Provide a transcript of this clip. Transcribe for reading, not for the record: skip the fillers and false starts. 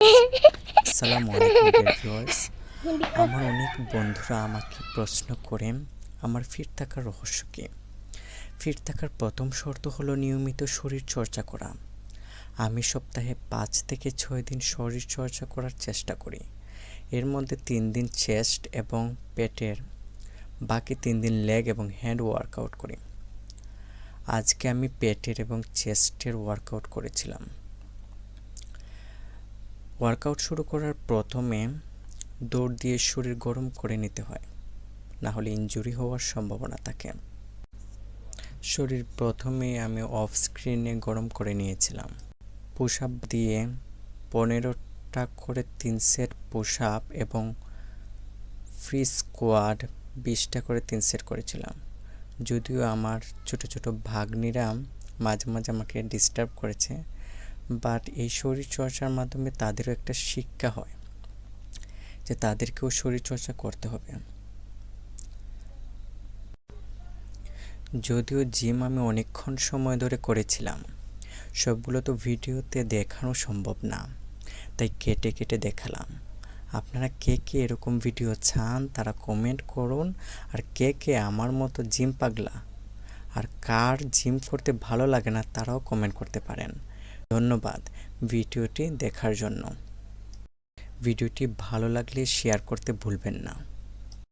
আসসালামু আলাইকুম dear viewers. আমার অনেক বন্ধুরা আমাকে প্রশ্ন করেন আমার ফিট থাকার রহস্য কী। ফিট থাকার প্রথম শর্ত হলো নিয়মিত শরীর চর্চা করা। আমি সপ্তাহে 5 থেকে 6 দিন শরীর চর্চা করার চেষ্টা করি। এর মধ্যে 3 দিন চেস্ট এবং পেটের, বাকি 3 দিন লেগ এবং হ্যান্ড ওয়ার্কআউট করি। আজকে আমি পেটের এবং চেস্টের ওয়ার্কআউট করেছিলাম। ওয়ার্কআউট শুরু করার প্রথমে দৌড় দিয়ে শরীর গরম করে নিতে হয়, না হলে ইনজুরি হওয়ার সম্ভাবনা থাকে। শরীর প্রথমে আমি অফ স্ক্রিনে গরম করে নিয়েছিলাম। পুশ আপ দিয়ে 15টা করে 3 সেট পুশ আপ এবং ফ্রি স্কোয়াড 20টা করে 3 সেট করেছিলাম। যদিও আমার ছোট ছোট ভাগ্নিরা মাঝে মাঝে আমাকে ডিস্টার্ব করেছে, বাট এই শরীরচর্চার মাধ্যমে তাদেরও একটা শিক্ষা হয় যে তাদেরকেও শরীরচর্চা করতে হবে। যদিও জিম আমি অনেকক্ষণ সময় ধরে করেছিলাম, সবগুলো তো ভিডিওতে দেখানো সম্ভব না, তাই কেটে কেটে দেখালাম। আপনারা কে কে এরকম ভিডিও চান তারা কমেন্ট করুন, আর কে কে আমার মতো জিম পাগলা আর কার জিম করতে ভালো লাগে না তারাও কমেন্ট করতে পারেন। ধন্যবাদ ভিডিওটি দেখার জন্য। ভিডিওটি ভালো লাগলে শেয়ার করতে ভুলবেন না।